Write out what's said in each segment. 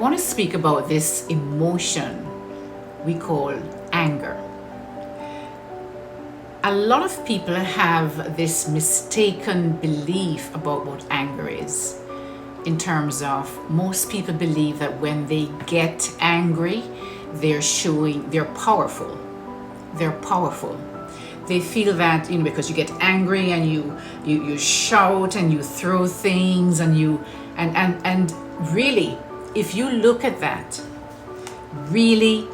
want to speak about this emotion we call anger. A lot of people have this mistaken belief about what anger is. In terms of, most people believe that when they get angry, they're powerful. They're powerful. They feel that, because you get angry and you shout and you throw things and really, if you look at that really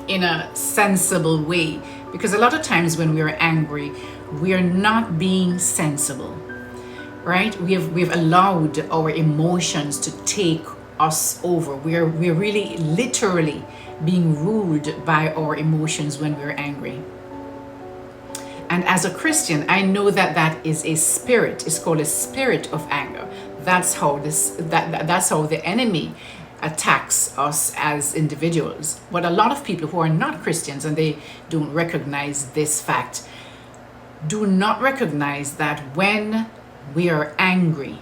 in a sensible way, because a lot of times when we're angry, we're not being sensible, right? We've allowed our emotions to take us over. We're really literally being ruled by our emotions when we're angry. And as a Christian, I know that is a spirit. It's called a spirit of anger. That's how that's how the enemy attacks us as individuals. But a lot of people who are not Christians and they don't recognize this fact, do not recognize that when we are angry,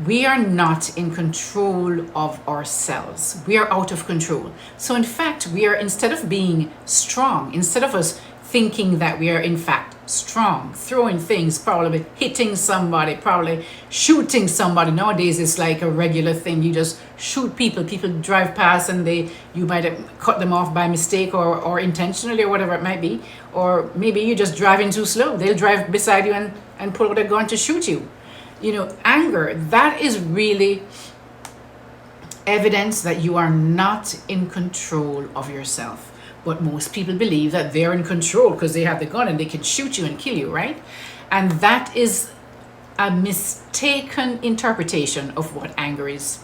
we are not in control of ourselves. We are out of control. So in fact, instead of being strong, instead of us thinking that we are in fact strong, throwing things, probably hitting somebody, probably shooting somebody. Nowadays it's like a regular thing. You just shoot people. People drive past and you might have cut them off by mistake or intentionally or whatever it might be. Or maybe you're just driving too slow. They'll drive beside you and pull out a gun to shoot you. Anger, that is really evidence that you are not in control of yourself. But most people believe that they're in control because they have the gun and they can shoot you and kill you, right? And that is a mistaken interpretation of what anger is.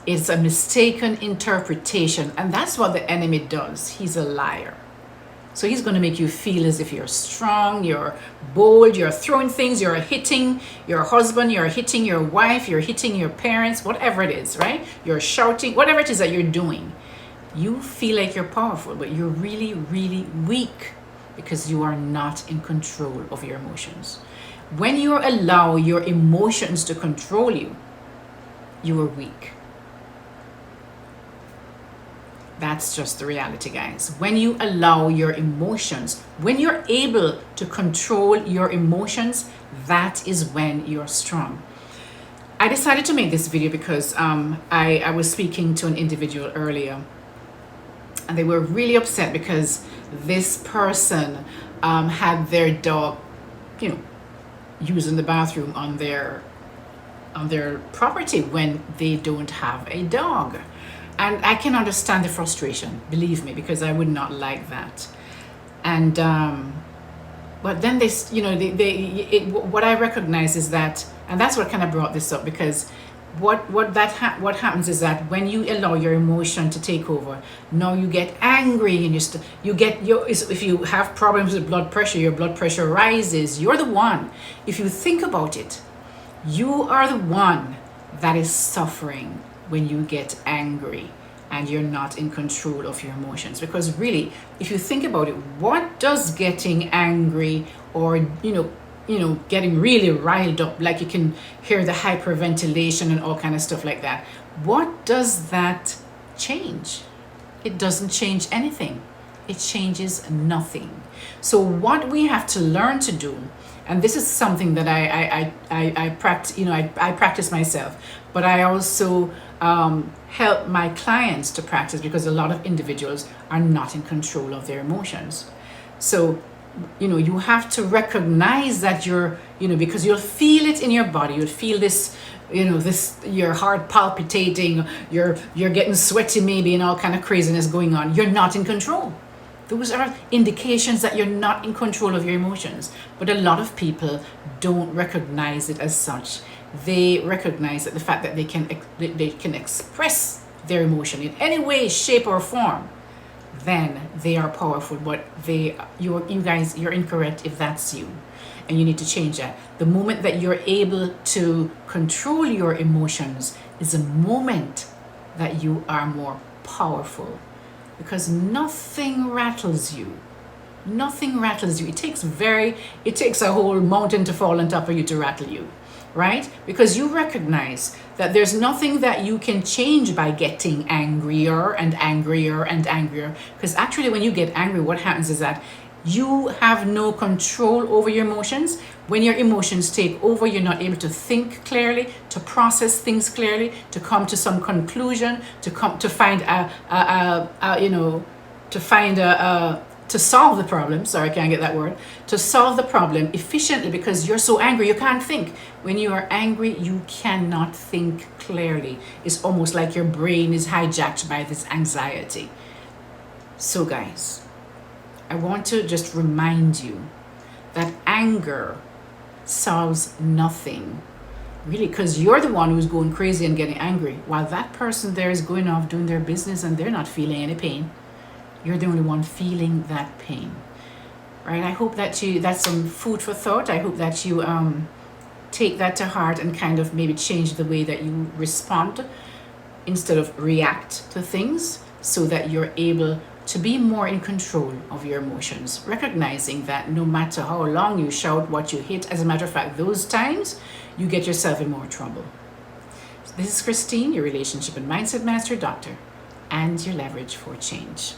It's a mistaken interpretation, and that's what the enemy does. He's a liar. So he's going to make you feel as if you're strong, you're bold, you're throwing things, you're hitting your husband, you're hitting your wife, you're hitting your parents, whatever it is, right? You're shouting, whatever it is that you're doing. You feel like you're powerful, but you're really, really weak because you are not in control of your emotions. When you allow your emotions to control you, you are weak. That's just the reality, guys. When you allow your emotions, when you're able to control your emotions, that is when you're strong. I decided to make this video because I was speaking to an individual earlier, and they were really upset because this person had their dog, using the bathroom on their property when they don't have a dog. And I can understand the frustration, believe me, because I would not like that. And but then what I recognize is that, and that's what kind of brought this up, because what happens is that when you allow your emotion to take over, now you get angry and if you have problems with blood pressure, your blood pressure rises. You're the one. If you think about it, you are the one that is suffering when you get angry and you're not in control of your emotions. Because really, if you think about it, what does getting angry or getting really riled up, like you can hear the hyperventilation and all kind of stuff like that, what does that change? It doesn't change anything. It changes nothing. So what we have to learn to do, and this is something that I practice, I practice myself, but I also help my clients to practice, because a lot of individuals are not in control of their emotions. So you have to recognize that because you'll feel it in your body. You'll feel this, your heart palpitating, you're getting sweaty maybe, and all kind of craziness going on. You're not in control. Those are indications that you're not in control of your emotions. But a lot of people don't recognize it as such. They recognize that the fact that they can express their emotion in any way, shape, or form, then they are powerful. But you guys, you're incorrect if that's you, and you need to change that. The moment that you're able to control your emotions is a moment that you are more powerful, because nothing rattles you. Nothing rattles you. It takes a whole mountain to fall on top of you to rattle you. right? Because you recognize that there's nothing that you can change by getting angrier and angrier and angrier. Because actually, when you get angry, what happens is that you have no control over your emotions. When your emotions take over, you're not able to think clearly, to process things clearly, to come to some conclusion, to find to solve the problem. Sorry, I can't get that word. To solve the problem efficiently, because you're so angry, you can't think. When you are angry, you cannot think clearly. It's almost like your brain is hijacked by this anxiety. So, guys, I want to just remind you that anger solves nothing, really, because you're the one who's going crazy and getting angry, while that person there is going off doing their business and they're not feeling any pain. You're the only one feeling that pain, right? I hope that that's some food for thought. I hope that you take that to heart and kind of maybe change the way that you respond instead of react to things, so that you're able to be more in control of your emotions, recognizing that no matter how long you shout, what you hit, as a matter of fact, those times you get yourself in more trouble. So this is Christine, your relationship and mindset master doctor, and your leverage for change.